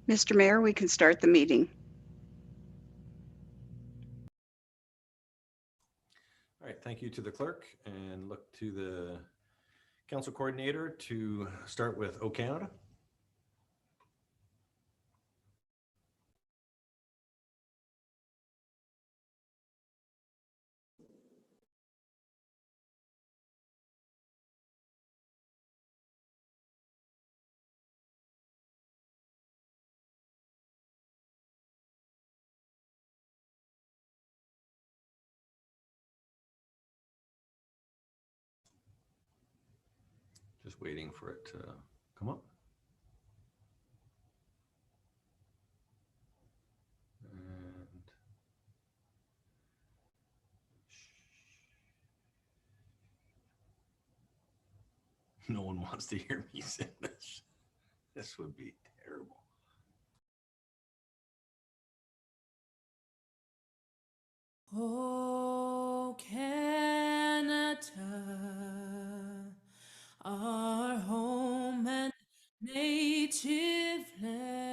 Mr. Mayor, we can start the meeting. All right, thank you to the clerk, and look to the council coordinator to start with O Canada. Just waiting for it to come up. And no one wants to hear me say this. This would be terrible. Oh, Canada, our home and native land,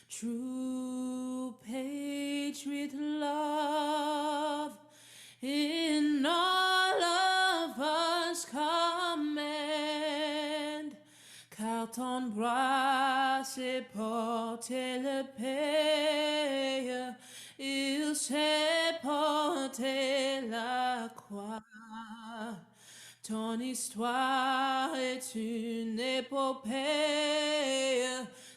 true patriot love in all of us command. Car ton bras s'est porté le paix, il s'est porté la croix. Ton histoire est une épopée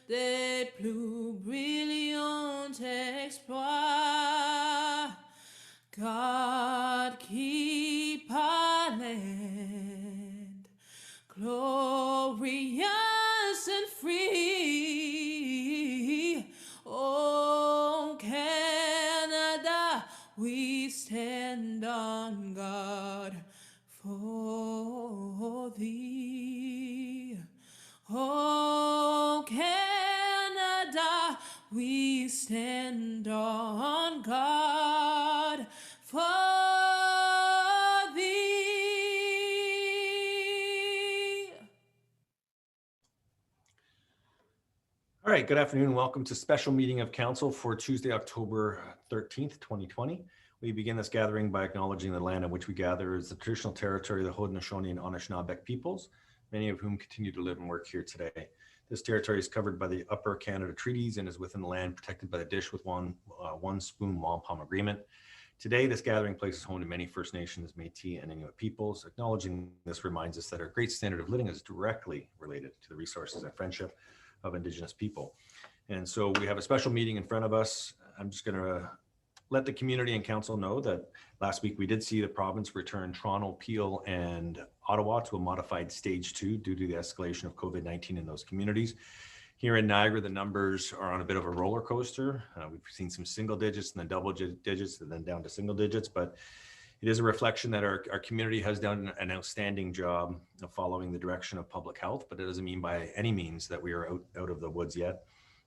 des plus brillants exploits. God keep our land glorious and free. Oh, Canada, we stand on guard for thee. Oh, Canada, we stand on guard for thee. All right, good afternoon. Welcome to special meeting of council for Tuesday, October 13th, 2020. We begin this gathering by acknowledging the land on which we gather is the traditional territory of the Haudenosaunee and Anishinaabe peoples, many of whom continue to live and work here today. This territory is covered by the Upper Canada Treaties and is within the land protected by the Dish with One Spoon Wampum Agreement. Today, this gathering place is home to many First Nations, Métis, and Inuit peoples. Acknowledging this reminds us that our great standard of living is directly related to the resources and friendship of Indigenous people. And so we have a special meeting in front of us. I'm just going to let the community and council know that last week we did see the province return Toronto, Peel, and Ottawa to a modified stage 2 due to the escalation of COVID-19 in those communities. Here in Niagara, the numbers are on a bit of a roller coaster. We've seen some single digits and then double digits and then down to single digits, but it is a reflection that our community has done an outstanding job of following the direction of public health, but it doesn't mean by any means that we are out of the woods yet.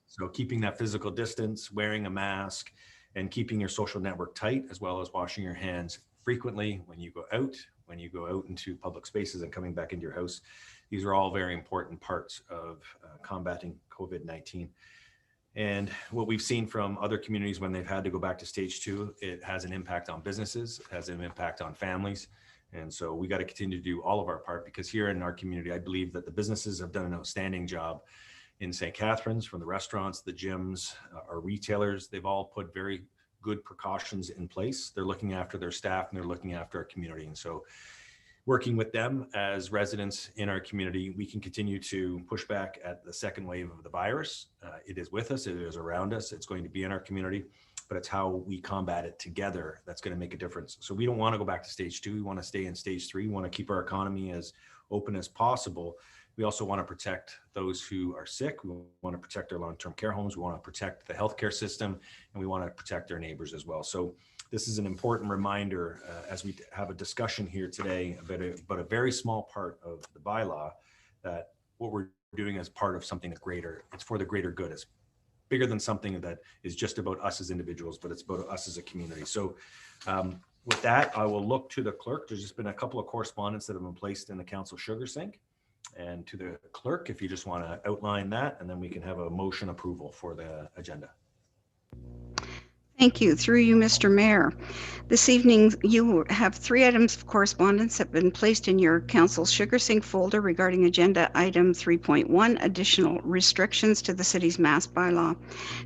So keeping that physical distance, wearing a mask, and keeping your social network tight, as well as washing your hands frequently when you go out into public spaces and coming back into your house. These are all very important parts of combating COVID-19. And what we've seen from other communities when they've had to go back to stage 2, it has an impact on businesses, it has an impact on families. And so we got to continue to do all of our part, because here in our community, I believe that the businesses have done an outstanding job in St. Catharines, from the restaurants, the gyms, our retailers. They've all put very good precautions in place. They're looking after their staff and they're looking after our community. And so working with them as residents in our community, we can continue to push back at the second wave of the virus. It is with us, it is around us, it's going to be in our community, but it's how we combat it together that's going to make a difference. So we don't want to go back to stage 2, we want to stay in stage 3, we want to keep our economy as open as possible. We also want to protect those who are sick, we want to protect our long-term care homes, we want to protect the healthcare system, and we want to protect our neighbors as well. So this is an important reminder as we have a discussion here today about a very small part of the bylaw, that what we're doing as part of something greater. It's for the greater good. It's bigger than something that is just about us as individuals, but it's about us as a community. So with that, I will look to the clerk. There's just been a couple of correspondence that have been placed in the council sugar sink. And to the clerk, if you just want to outline that, and then we can have a motion approval for the agenda. Thank you. Through you, Mr. Mayor. This evening, you have 3 items of correspondence that have been placed in your council's sugar sink folder regarding agenda item 3.1, additional restrictions to the city's mask bylaw.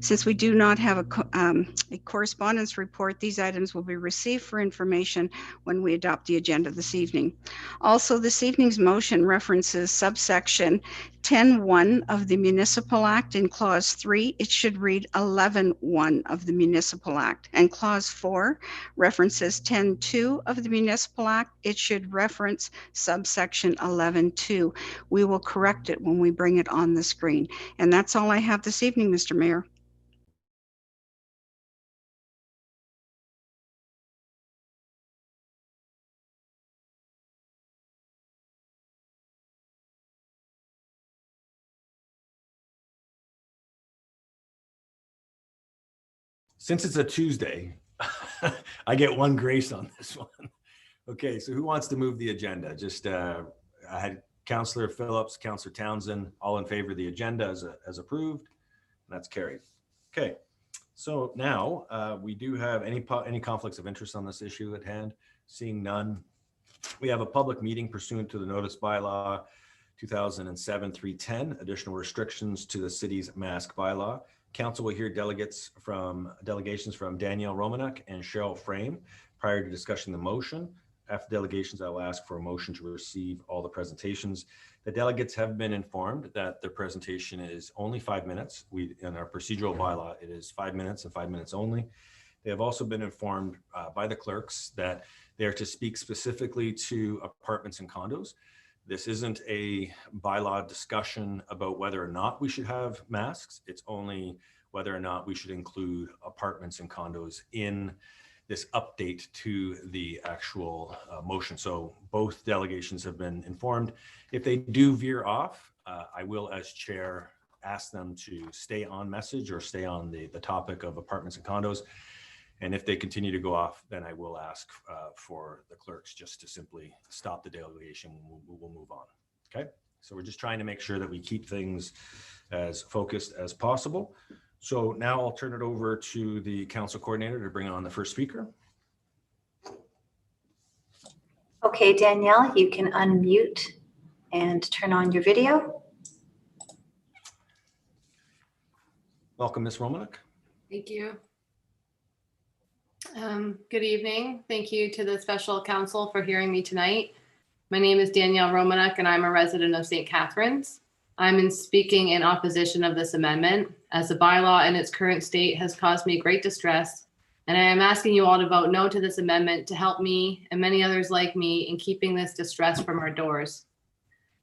Since we do not have a correspondence report, these items will be received for information when we adopt the agenda this evening. Also, this evening's motion references subsection 10.1 of the Municipal Act. In clause 3, it should read 11.1 of the Municipal Act. And clause 4 references 10.2 of the Municipal Act. It should reference subsection 11.2. We will correct it when we bring it on the screen. And that's all I have this evening, Mr. Mayor. Since it's a Tuesday, I get one grace on this one. Okay, so who wants to move the agenda? Just I had Councillor Phillips, Councillor Townsend, all in favor of the agenda as approved. That's carried. Okay, so now we do have any conflicts of interest on this issue at hand. Seeing none, we have a public meeting pursuant to the notice bylaw 2007-310, additional restrictions to the city's mask bylaw. Council will hear delegations from Danielle Romanek and Cheryl Frame prior to discussing the motion. After delegations, I will ask for a motion to receive all the presentations. The delegates have been informed that their presentation is only 5 minutes. In our procedural bylaw, it is 5 minutes and 5 minutes only. They have also been informed by the clerks that they are to speak specifically to apartments and condos. This isn't a bylaw discussion about whether or not we should have masks. It's only whether or not we should include apartments and condos in this update to the actual motion. So both delegations have been informed. If they do veer off, I will, as chair, ask them to stay on message or stay on the topic of apartments and condos. And if they continue to go off, then I will ask for the clerks just to simply stop the delegation. We'll move on. Okay. So we're just trying to make sure that we keep things as focused as possible. So now I'll turn it over to the council coordinator to bring on the first speaker. Okay, Danielle, you can unmute and turn on your video. Welcome, Ms. Romanek. Thank you. Good evening. Thank you to the special counsel for hearing me tonight. My name is Danielle Romanek and I'm a resident of St. Catharines. I'm speaking in opposition of this amendment, as the bylaw in its current state has caused me great distress, and I am asking you all to vote no to this amendment to help me and many others like me in keeping this distress from our doors.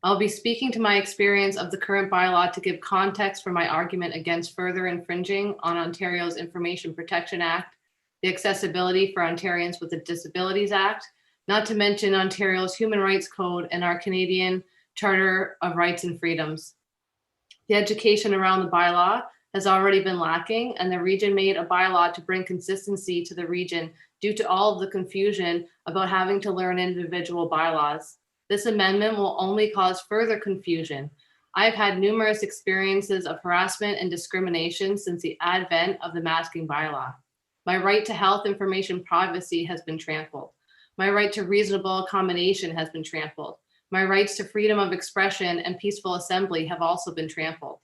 I'll be speaking to my experience of the current bylaw to give context for my argument against further infringing on Ontario's Information Protection Act, the Accessibility for Ontarians with Disabilities Act, not to mention Ontario's Human Rights Code and our Canadian Charter of Rights and Freedoms. The education around the bylaw has already been lacking, and the region made a bylaw to bring consistency to the region due to all of the confusion about having to learn individual bylaws. This amendment will only cause further confusion. I've had numerous experiences of harassment and discrimination since the advent of the masking bylaw. My right to health information privacy has been trampled. My right to reasonable accommodation has been trampled. My rights to freedom of expression and peaceful assembly have also been trampled.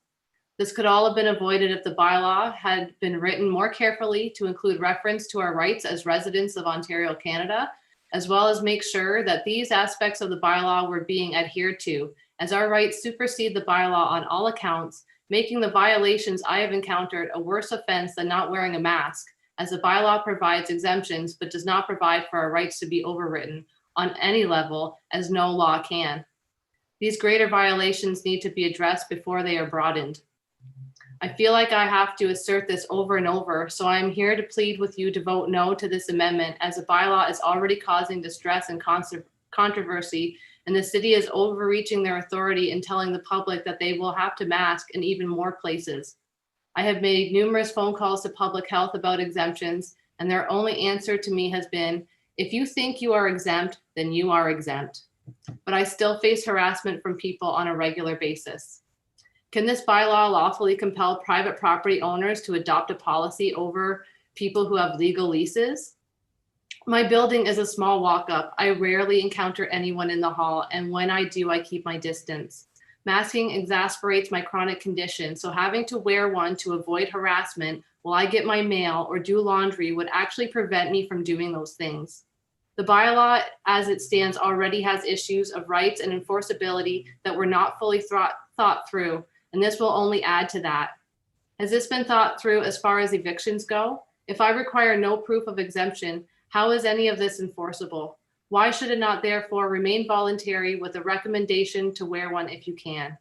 This could all have been avoided if the bylaw had been written more carefully to include reference to our rights as residents of Ontario, Canada, as well as make sure that these aspects of the bylaw were being adhered to, as our rights supersede the bylaw on all accounts, making the violations I have encountered a worse offense than not wearing a mask, as the bylaw provides exemptions but does not provide for our rights to be overwritten on any level, as no law can. These greater violations need to be addressed before they are broadened. I feel like I have to assert this over and over, so I am here to plead with you to vote no to this amendment, as the bylaw is already causing distress and controversy, and the city is overreaching their authority in telling the public that they will have to mask in even more places. I have made numerous phone calls to public health about exemptions, and their only answer to me has been, if you think you are exempt, then you are exempt. but I still face harassment from people on a regular basis. Can this bylaw lawfully compel private property owners to adopt a policy over people who have legal leases? My building is a small walk-up. I rarely encounter anyone in the hall, and when I do, I keep my distance. Masking exasperates my chronic condition, so having to wear one to avoid harassment while I get my mail or do laundry would actually prevent me from doing those things. The bylaw, as it stands, already has issues of rights and enforceability that were not fully thought through, and this will only add to that. Has this been thought through as far as evictions go? If I require no proof of exemption, how is any of this enforceable? Why should it not therefore remain voluntary with a recommendation to wear one if you can?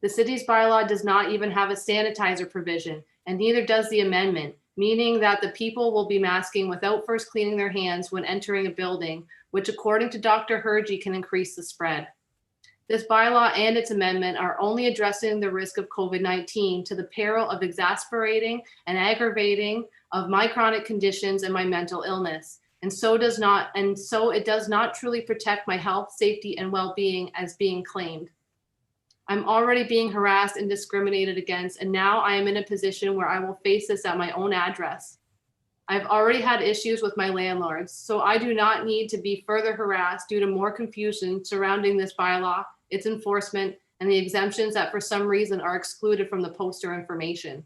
The city's bylaw does not even have a sanitizer provision, and neither does the amendment, meaning that the people will be masking without first cleaning their hands when entering a building, which according to Dr. Hergy can increase the spread. This bylaw and its amendment are only addressing the risk of COVID-19 to the peril of exasperating and aggravating of my chronic conditions and my mental illness. And so it does not truly protect my health, safety, and well-being as being claimed. I'm already being harassed and discriminated against, and now I am in a position where I will face this at my own address. I've already had issues with my landlords, so I do not need to be further harassed due to more confusion surrounding this bylaw, its enforcement, and the exemptions that for some reason are excluded from the poster information.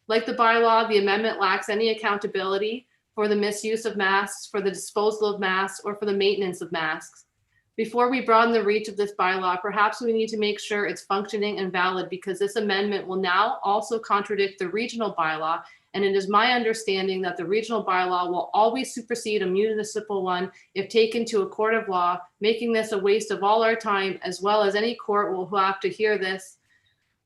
Like the bylaw, the amendment lacks any accountability for the misuse of masks, for the disposal of masks, or for the maintenance of masks. Before we broaden the reach of this bylaw, perhaps we need to make sure it's functioning and valid, because this amendment will now also contradict the regional bylaw. And it is my understanding that the regional bylaw will always supersede a municipal one if taken to a court of law, making this a waste of all our time, as well as any court will have to hear this,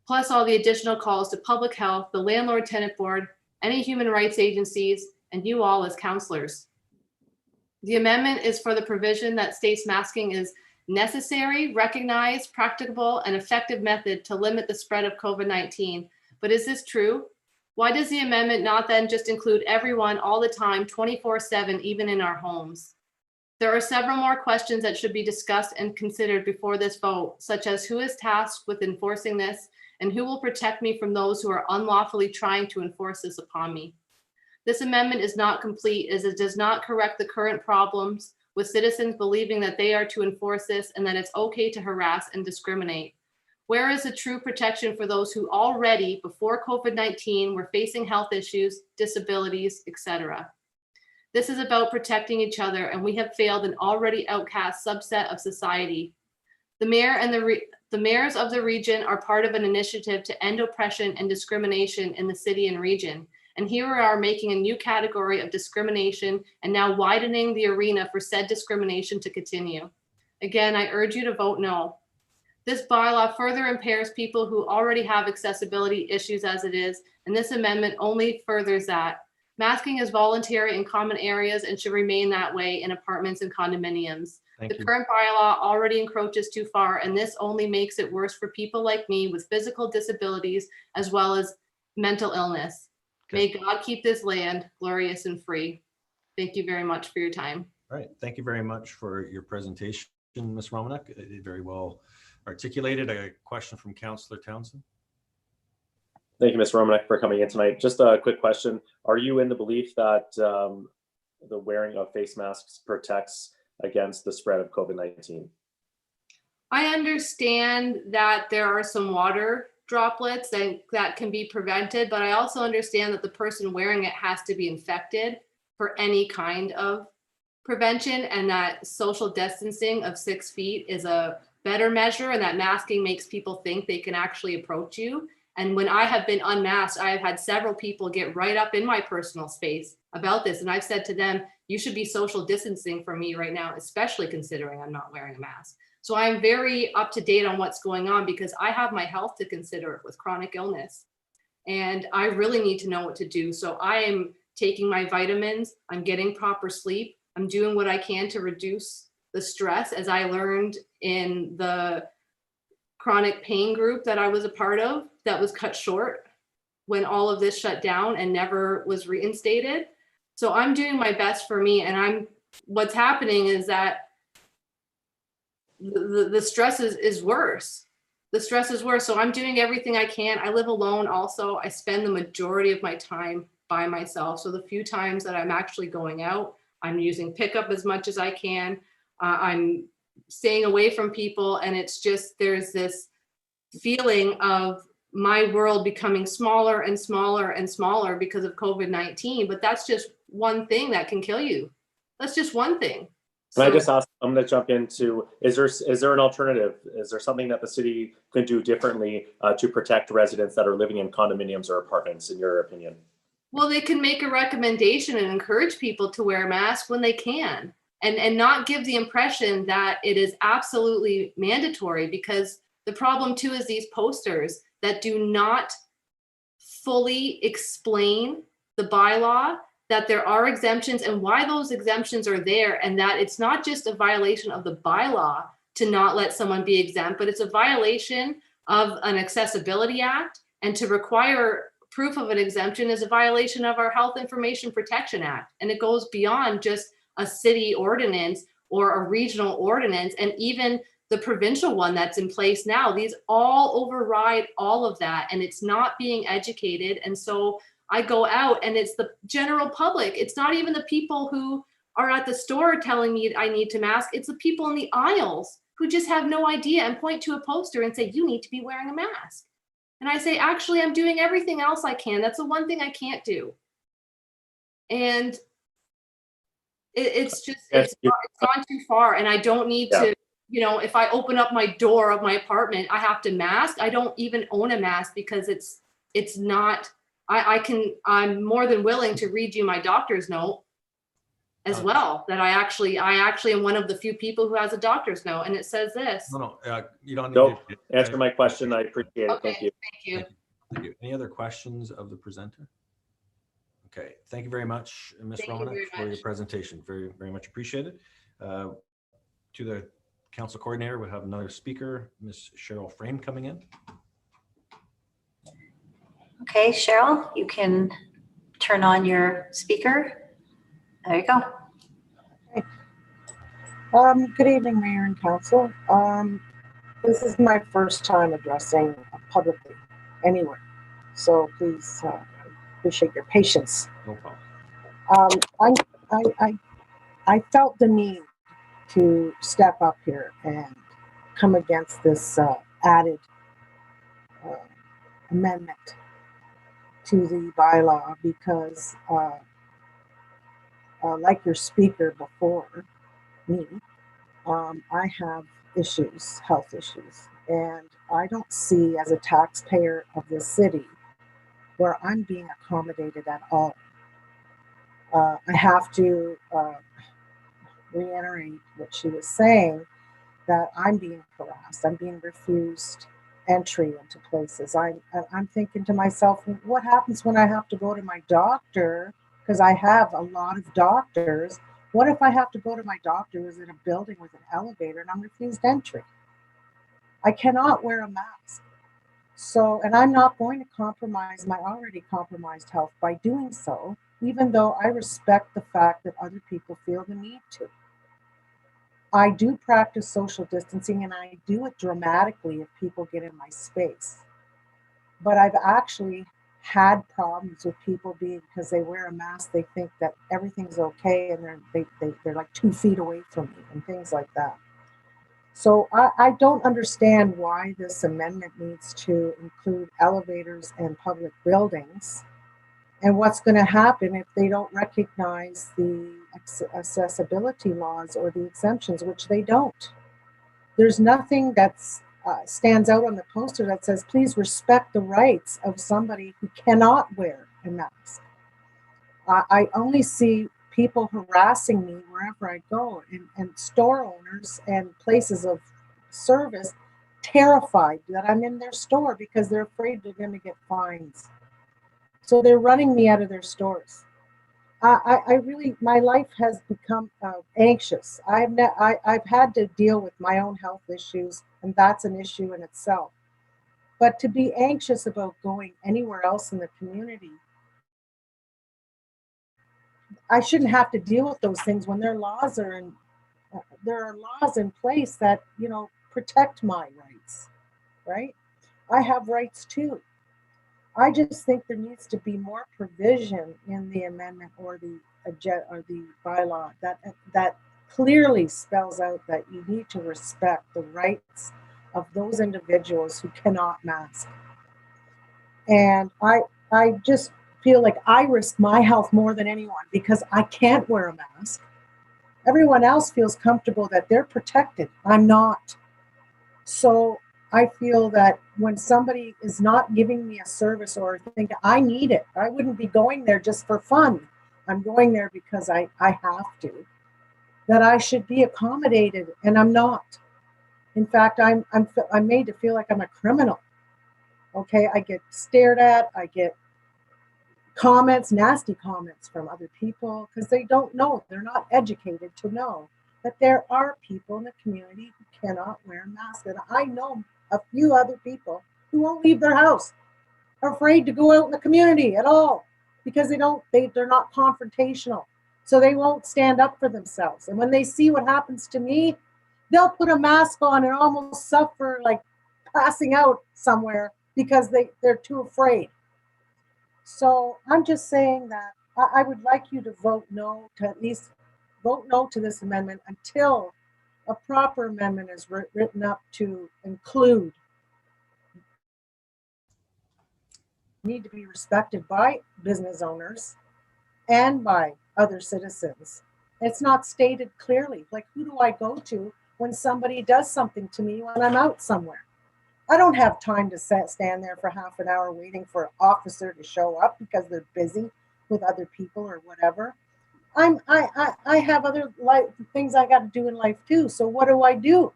plus all the additional calls to public health, the landlord tenant board, any human rights agencies, and you all as counselors. The amendment is for the provision that states masking is necessary, recognized, practicable, and effective method to limit the spread of COVID-19. But is this true? Why does the amendment not then just include everyone all the time, 24/7, even in our homes? There are several more questions that should be discussed and considered before this vote, such as who is tasked with enforcing this and who will protect me from those who are unlawfully trying to enforce this upon me. This amendment is not complete as it does not correct the current problems with citizens believing that they are to enforce this and that it's okay to harass and discriminate. Where is the true protection for those who already, before COVID-19, were facing health issues, disabilities, etc.? This is about protecting each other, and we have failed an already outcast subset of society. The mayor and the mayors of the region are part of an initiative to end oppression and discrimination in the city and region. And here we are making a new category of discrimination and now widening the arena for said discrimination to continue. Again, I urge you to vote no. This bylaw further impairs people who already have accessibility issues as it is, and this amendment only furthers that. Masking is voluntary in common areas and should remain that way in apartments and condominiums. Thank The you. current bylaw already encroaches too far, and this only makes it worse for people like me with physical disabilities as well as mental illness. May God keep this land glorious and free. Thank you very much for your time. All right. Thank you very much for your presentation, Ms. Romanek. Very well articulated. A question from Councillor Townsend. Thank you, Ms. Romanek, for coming in tonight. Just a quick question. Are you in the belief that the wearing of face masks protects against the spread of COVID-19? I understand that there are some water droplets that can be prevented, but I also understand that the person wearing it has to be infected for any kind of prevention, and that social distancing of 6 feet is a better measure, and that masking makes people think they can actually approach you. And when I have been unmasked, I have had several people get right up in my personal space about this. And I've said to them, you should be social distancing from me right now, especially considering I'm not wearing a mask. So I'm very up to date on what's going on because I have my health to consider with chronic illness. And I really need to know what to do. So I am taking my vitamins, I'm getting proper sleep, I'm doing what I can to reduce the stress, as I learned in the chronic pain group that I was a part of that was cut short when all of this shut down and never was reinstated. So I'm doing my best for me, and what's happening is that the stress is worse. The stress is worse. So I'm doing everything I can. I live alone also. I spend the majority of my time by myself. So the few times that I'm actually going out, I'm using pickup as much as I can. I'm staying away from people. And it's just, there's this feeling of my world becoming smaller and smaller and smaller because of COVID-19. But that's just one thing that can kill you. That's just one thing. Can I just ask, I'm going to jump into, is there an alternative? Is there something that the city can do differently to protect residents that are living in condominiums or apartments, in your opinion? Well, they can make a recommendation and encourage people to wear a mask when they can, and not give the impression that it is absolutely mandatory, because the problem too is these posters that do not fully explain the bylaw, that there are exemptions and why those exemptions are there, and that it's not just a violation of the bylaw to not let someone be exempt, but it's a violation of an Accessibility Act, and to require proof of an exemption is a violation of our Health Information Protection Act. And it goes beyond just a city ordinance or a regional ordinance, and even the provincial one that's in place now. These all override all of that, and it's not being educated. And so I go out and it's the general public. It's not even the people who are at the store telling me I need to mask. It's the people in the aisles who just have no idea and point to a poster and say, you need to be wearing a mask. And I say, actually, I'm doing everything else I can. That's the one thing I can't do. And it's gone too far. And I don't need to, if I open up my door of my apartment, I have to mask. I don't even own a mask because it's not, I'm more than willing to read you my doctor's note as well, that I actually am one of the few people who has a doctor's note, and it says this. No, you don't need Nope. to Answer my question. I appreciate it. Okay, Thank you. thank you. Thank you. Any other questions of the presenter? Okay, thank you very much, Ms. Thank you Romanek, very for your much. presentation. Very, very much appreciated. To the council coordinator, we have another speaker, Ms. Cheryl Frame, coming in. Okay, Cheryl, you can turn on your speaker. There you go. Good evening, Mayor and Council. This is my first time addressing publicly anywhere, so please appreciate your patience. No problem. I felt the need to step up here and come against this added amendment to the bylaw because, like your speaker before me, I have issues, health issues, and I don't see as a taxpayer of this city where I'm being accommodated at all. I have to reiterate what she was saying, that I'm being harassed, I'm being refused entry into places. I'm thinking to myself, what happens when I have to go to my doctor? Because I have a lot of doctors. What if I have to go to my doctor who's in a building with an elevator and I'm refused entry? I cannot wear a mask. So, and I'm not going to compromise my already compromised health by doing so, even though I respect the fact that other people feel the need to. I do practice social distancing, and I do it dramatically if people get in my space. But I've actually had problems with people because they wear a mask, they think that everything's okay, and they're like 2 feet away from me and things like that. So I don't understand why this amendment needs to include elevators and public buildings, and what's going to happen if they don't recognize the accessibility laws or the exemptions, which they don't. There's nothing that stands out on the poster that says, please respect the rights of somebody who cannot wear a mask. I only see people harassing me wherever I go, and store owners and places of service terrified that I'm in their store because they're afraid they're going to get fines. So they're running me out of their stores. I really, my life has become anxious. I've had to deal with my own health issues, and that's an issue in itself. But to be anxious about going anywhere else in the community, I shouldn't have to deal with those things when their laws are there are laws in place that, protect my rights, right? I have rights too. I just think there needs to be more provision in the amendment or the bylaw that clearly spells out that you need to respect the rights of those individuals who cannot mask. And I just feel like I risk my health more than anyone because I can't wear a mask. Everyone else feels comfortable that they're protected. I'm not. So I feel that when somebody is not giving me a service or think I need it, I wouldn't be going there just for fun. I'm going there because I have to, that I should be accommodated, and I'm not. In fact, I'm made to feel like I'm a criminal. Okay, I get stared at, I get comments, nasty comments from other people because they don't know, they're not educated to know that there are people in the community who cannot wear masks. And I know a few other people who won't leave their house, are afraid to go out in the community at all because they're not confrontational. So they won't stand up for themselves. And when they see what happens to me, they'll put a mask on and almost suffer like passing out somewhere because they're too afraid. So I'm just saying that I would like you to vote no, to at least vote no to this amendment until a proper amendment is written up to include need to be respected by business owners and by other citizens. It's not stated clearly. Like, who do I go to when somebody does something to me when I'm out somewhere? I don't have time to stand there for half an hour waiting for an officer to show up because they're busy with other people or whatever. I have other things I got to do in life too. So what do I do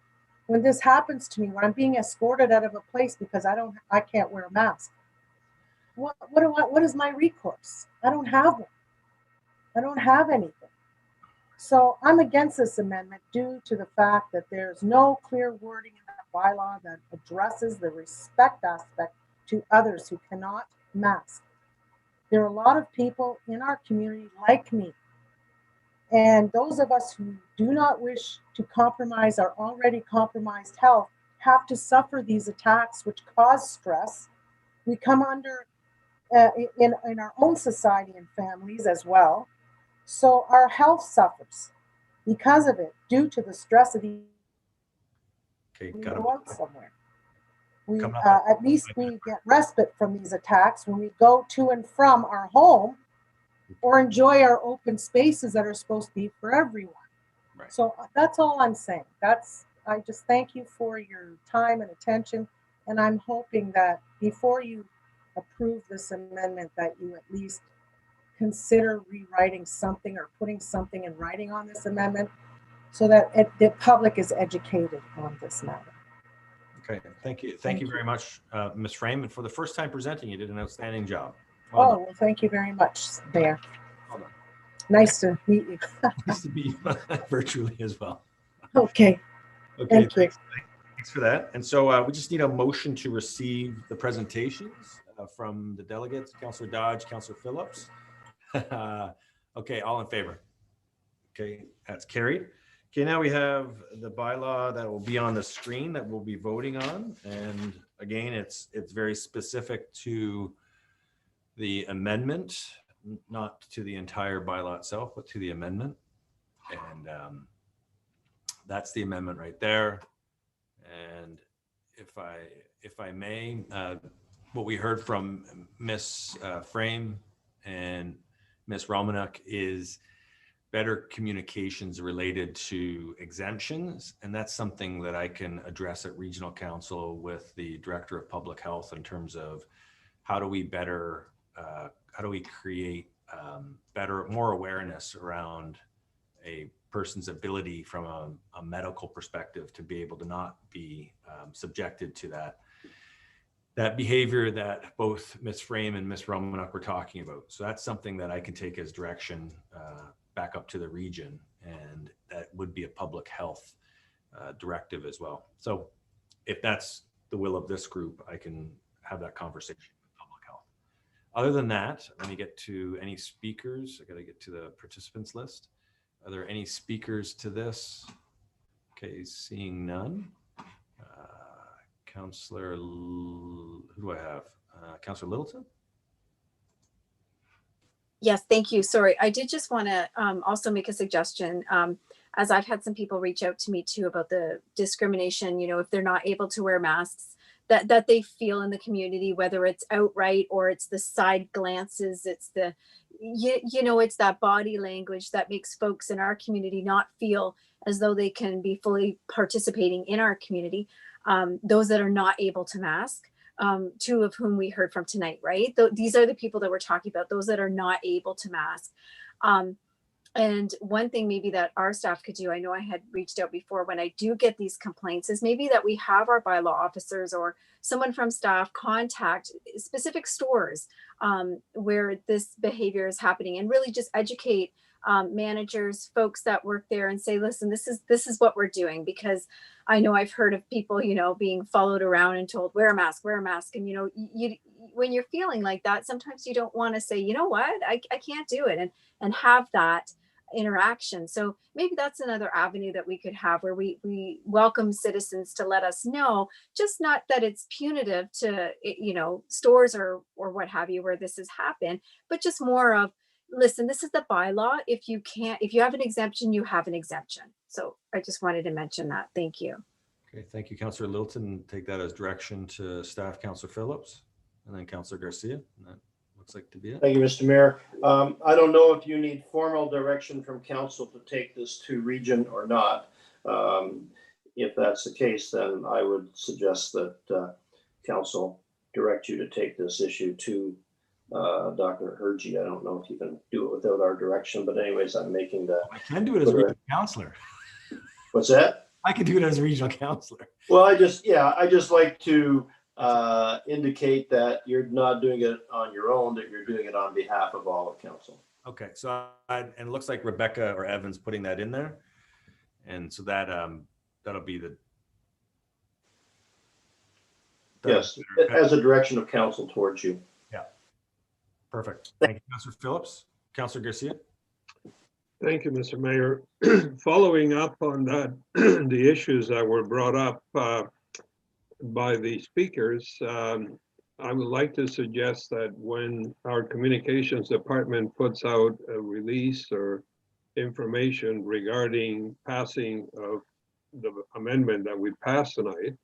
when this happens to me? When I'm being escorted out of a place because I can't wear a mask? What is my recourse? I don't have one. I don't have anything. So I'm against this amendment due to the fact that there's no clear wording in the bylaw that addresses the respect aspect to others who cannot mask. There are a lot of people in our community like me. And those of us who do not wish to compromise our already compromised health have to suffer these attacks which cause stress. We come under in our own society and families as well. So our health suffers because of it, due to the stress of the Okay, we got go out somewhere. We Coming up. at least we get respite from these attacks when we go to and from our home or enjoy our open spaces that are supposed to be for everyone. Right. So that's all I'm saying. I just thank you for your time and attention, and I'm hoping that before you approve this amendment that you at least consider rewriting something or putting something in writing on this amendment so that the public is educated on this matter. Okay, thank you. Thank you very much, Ms. Frame. And for the first time presenting, you did an outstanding job. Well, thank you very much, Mayor. Well done. Nice to meet you. Nice to meet you virtually as well. Okay. Okay, Thank you. Thanks for that. And so we just need a motion to receive the presentations from the delegates, Councillor Dodge, Councillor Phillips. Okay, all in favor? Okay, that's carried. Okay, now we have the bylaw that will be on the screen that we'll be voting on. And again, it's very specific to the amendment, not to the entire bylaw itself, but to the amendment. And that's the amendment right there. And if I may, what we heard from Ms. Frame and Ms. Romanek is better communications related to exemptions. And that's something that I can address at Regional Council with the Director of Public Health in terms of how do we create more awareness around a person's ability from a medical perspective to be able to not be subjected to that behavior that both Ms. Frame and Ms. Romanek were talking about. So that's something that I can take as direction back up to the region, and that would be a public health directive as well. So if that's the will of this group, I can have that conversation with public health. Other than that, let me get to any speakers. I got to get to the participants list. Are there any speakers to this Okay, seeing none. Councillor, who do I have? Councillor Littleton? Yes, thank you. Sorry, I did just want to also make a suggestion. As I've had some people reach out to me too about the discrimination, if they're not able to wear masks, that they feel in the community, whether it's outright or it's the side glances, it's it's that body language that makes folks in our community not feel as though they can be fully participating in our community. Those that are not able to mask. Two of whom we heard from tonight, right? These are the people that we're talking about, those that are not able to mask. And one thing maybe that our staff could do, I know I had reached out before when I do get these complaints, is maybe that we have our bylaw officers or someone from staff contact specific stores where this behavior is happening and really just educate managers, folks that work there and say, listen, this is what we're doing, because I know I've heard of people, being followed around and told, wear a mask. And, when you're feeling like that, sometimes you don't want to say, you know what, I can't do it and have that interaction. So maybe that's another avenue that we could have where we welcome citizens to let us know, just not that it's punitive to, stores or what have you, where this has happened, but just more of, listen, this is the bylaw. If you have an exemption, you have an exemption. So I just wanted to mention that. Thank you. Okay, thank you, Councillor Littleton. Take that as direction to staff, Councillor Phillips, and then Councillor Garcia. And that looks like to be it. Thank you, Mr. Mayor. I don't know if you need formal direction from council to take this to region or not. If that's the case, then I would suggest that council direct you to take this issue to Dr. Hergy. I don't know if you can do it without our direction, but anyways, I'm making the. I can do it as a regional councillor. What's that? I can do it as a regional councillor. Well, I just like to indicate that you're not doing it on your own, that you're doing it on behalf of all of council. Okay, so and it looks like Rebecca or Evans putting that in there, and so that that'll be the. Yes, as a direction of council towards you. Yeah. Perfect. Thank you, Councillor Phillips. Councillor Garcia. Thank you, Mr. Mayor. Following up on that, the issues that were brought up by the speakers, I would like to suggest that when our communications department puts out a release or information regarding passing of the amendment that we passed tonight,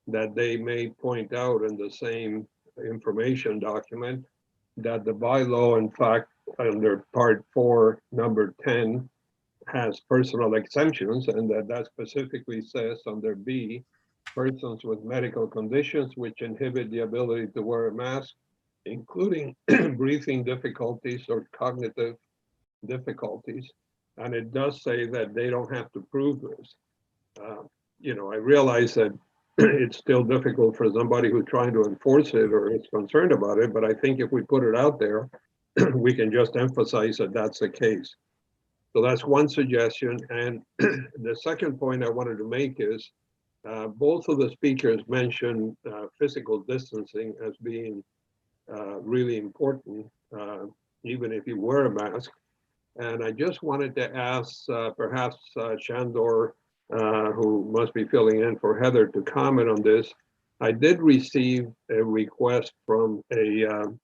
that they may point out in the same information document that the bylaw, in fact, under part 4, number 10, has personal exemptions, and that specifically says under B, persons with medical conditions which inhibit the ability to wear a mask, including breathing difficulties or cognitive difficulties. And it does say that they don't have to prove this. I realize that it's still difficult for somebody who's trying to enforce it or is concerned about it, but I think if we put it out there, we can just emphasize that that's the case. So that's one suggestion. And the second point I wanted to make is both of the speakers mentioned physical distancing as being really important, even if you wear a mask. And I just wanted to ask perhaps Shandor, who must be filling in for Heather, to comment on this. I did receive a request from an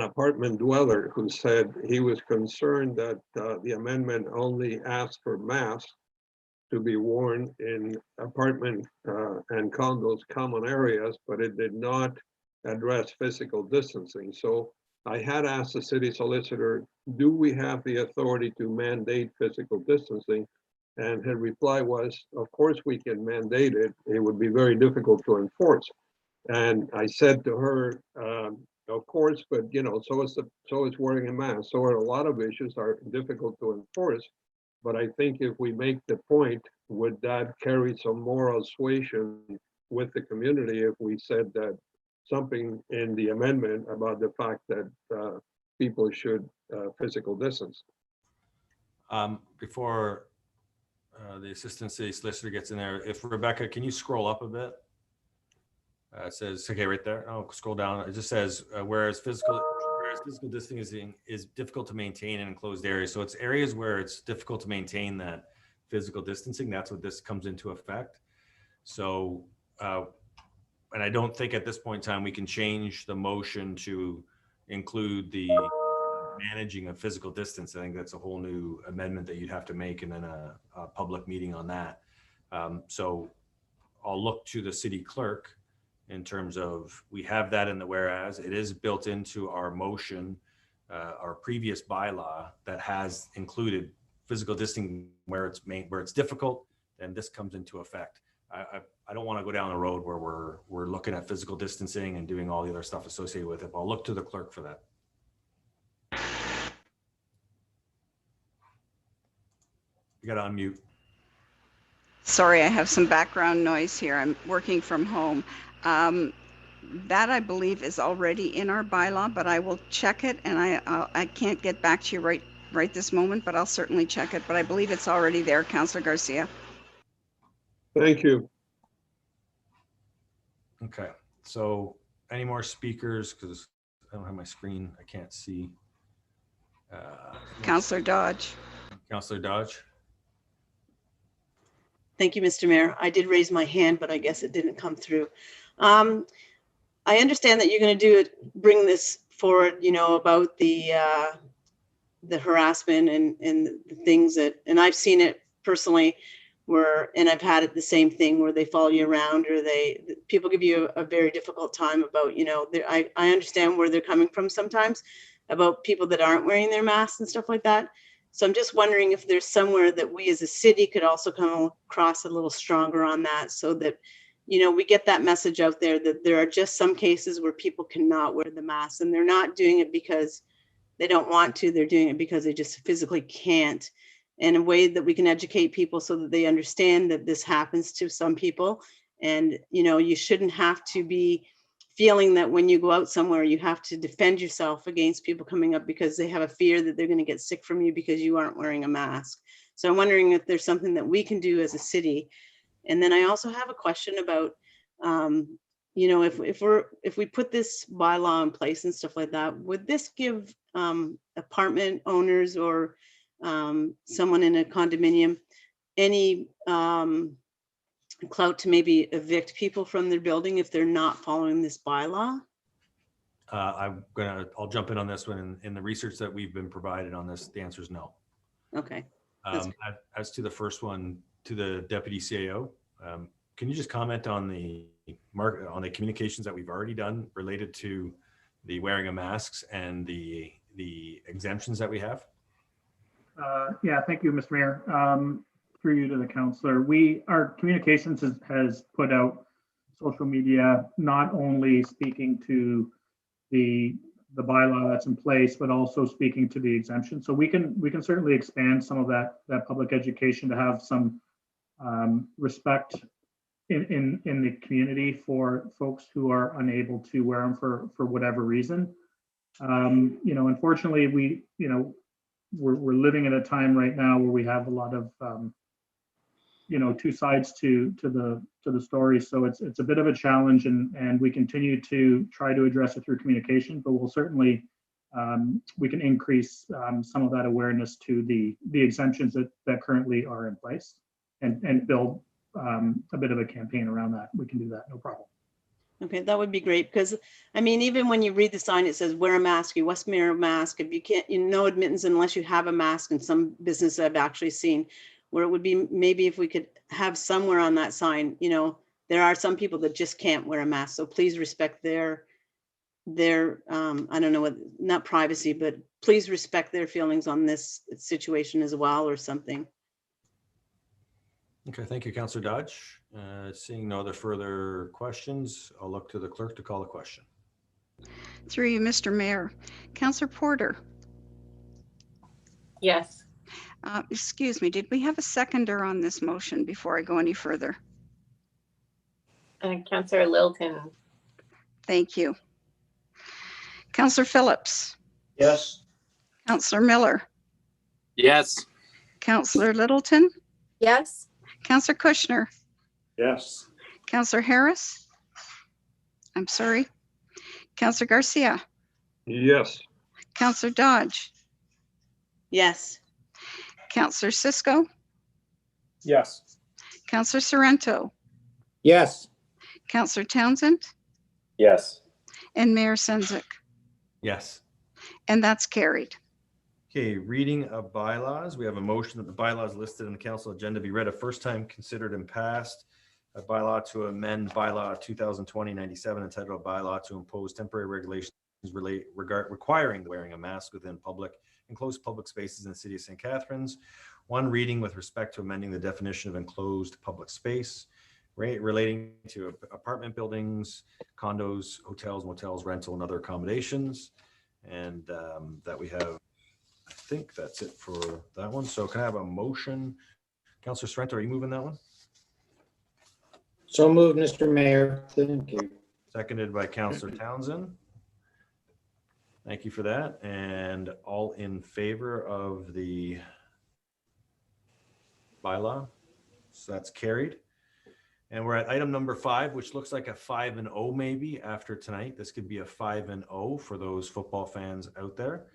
apartment dweller who said he was concerned that the amendment only asked for masks to be worn in apartment and condos common areas, but it did not address physical distancing. So I had asked the city solicitor, do we have the authority to mandate physical distancing? And her reply was, of course we can mandate it. It would be very difficult to enforce. And I said to her, of course, but so is wearing a mask. So a lot of issues are difficult to enforce. But I think if we make the point, would that carry some moral suasion with the community if we said that something in the amendment about the fact that people should physical distance? Before the assistant city solicitor gets in there, if Rebecca, can you scroll up a bit? It says, okay, right there. Oh, scroll down. It just says, whereas physical distancing is difficult to maintain in enclosed areas. So it's areas where it's difficult to maintain that physical distancing. That's what this comes into effect. So, and I don't think at this point in time we can change the motion to include the managing of physical distance. I think that's a whole new amendment that you'd have to make, and then a public meeting on that. So I'll look to the city clerk in terms of, we have that in the whereas. It is built into our motion, our previous bylaw that has included physical distancing where it's difficult, then this comes into effect. I don't want to go down the road where we're looking at physical distancing and doing all the other stuff associated with it. But I'll look to the clerk for that. You got to unmute. Sorry, I have some background noise here. I'm working from home. That I believe is already in our bylaw, but I will check it, and I can't get back to you right this moment, but I'll certainly check it. But I believe it's already there, Councillor Garcia. Thank you. Okay, so any more speakers? Because I don't have my screen. I can't see. Councillor Dodge. Councillor Dodge. Thank you, Mr. Mayor. I did raise my hand, but I guess it didn't come through. I understand that you're going to bring this forward, you know, about the harassment and the things that, and I've seen it personally and I've had it the same thing where they follow you around, or people give you a very difficult time about, you know, I understand where they're coming from sometimes about people that aren't wearing their masks and stuff like that. So I'm just wondering if there's somewhere that we as a city could also come across a little stronger on that, so that, you know, we get that message out there that there are just some cases where people cannot wear the mask, and they're not doing it because they don't want to, they're doing it because they just physically can't. In a way that we can educate people so that they understand that this happens to some people. And, you know, you shouldn't have to be feeling that when you go out somewhere, you have to defend yourself against people coming up because they have a fear that they're going to get sick from you because you aren't wearing a mask. So I'm wondering if there's something that we can do as a city. And then I also have a question about, you know, if we put this bylaw in place and stuff like that, would this give apartment owners or someone in a condominium any clout to maybe evict people from their building if they're not following this bylaw? I'll jump in on this one. In the research that we've been provided on this, the answer is no. Okay. As to the first one, to the deputy CAO, can you just comment on the communications that we've already done related to the wearing of masks and the exemptions that we have? Yeah, thank you, Mr. Mayor. Through you to the councillor, our communications has put out social media, not only speaking to the bylaw that's in place, but also speaking to the exemption. So we can certainly expand some of that public education to have some respect in the community for folks who are unable to wear them for whatever reason. You know, unfortunately, we're living in a time right now where we have a lot of you know, two sides to the story. So it's a bit of a challenge, and we continue to try to address it through communication, but we'll certainly we can increase some of that awareness to the exemptions that currently are in place, and build a bit of a campaign around that. We can do that, no problem. Okay, that would be great, because I mean, even when you read the sign, it says wear a mask, you must wear a mask. If you can't, no admittance unless you have a mask. In some business I've actually seen where it would be, maybe if we could have somewhere on that sign, you know, there are some people that just can't wear a mask. So please respect their I don't know what, not privacy, but please respect their feelings on this situation as well, or something. Okay, thank you, Councillor Dodge. Seeing no other further questions, I'll look to the clerk to call the question. Through you, Mr. Mayor. Councillor Porter. Yes. Excuse me, did we have a seconder on this motion before I go any further? Councillor Littleton. Thank you. Councillor Phillips. Yes. Councillor Miller. Yes. Councillor Littleton. Yes. Councillor Kushner. Yes. Councillor Harris. I'm sorry. Councillor Garcia. Yes. Councillor Dodge. Yes. Councillor Cisco. Yes. Counselor Sorrento, Yes. Counselor Townsend, Yes. and Mayor Sendzik. Yes. And that's carried. Okay, reading of bylaws. We have a motion that the bylaws listed in the council agenda be read a first time, considered and passed. A bylaw to amend bylaw 2020-97 entitled bylaw to impose temporary regulations requiring the wearing of masks within public enclosed public spaces in the city of St. Catharines. One reading with respect to amending the definition of enclosed public space relating to apartment buildings, condos, hotels, motels, rental, and other accommodations. And that we have, I think that's it for that one. So can I have a motion? Councillor Sorrento, are you moving that one? So moved, Mr. Mayor. Thank you. Seconded by Councillor Townsend. Thank you for that. And all in favor of the bylaw? So that's carried. And we're at item number 5, which looks like a 5-0 maybe after tonight. This could be a 5-0 for those football fans out there.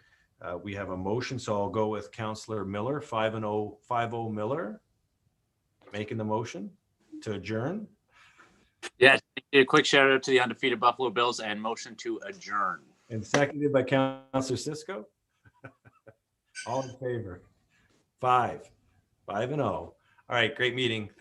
We have a motion, so I'll go with Councillor Miller, 5-0, 5-0 Miller, making the motion to adjourn. Yeah, a quick shout out to the undefeated Buffalo Bills and motion to adjourn. And seconded by Councillor Cisco. All in favor? 5-0. All right, great meeting.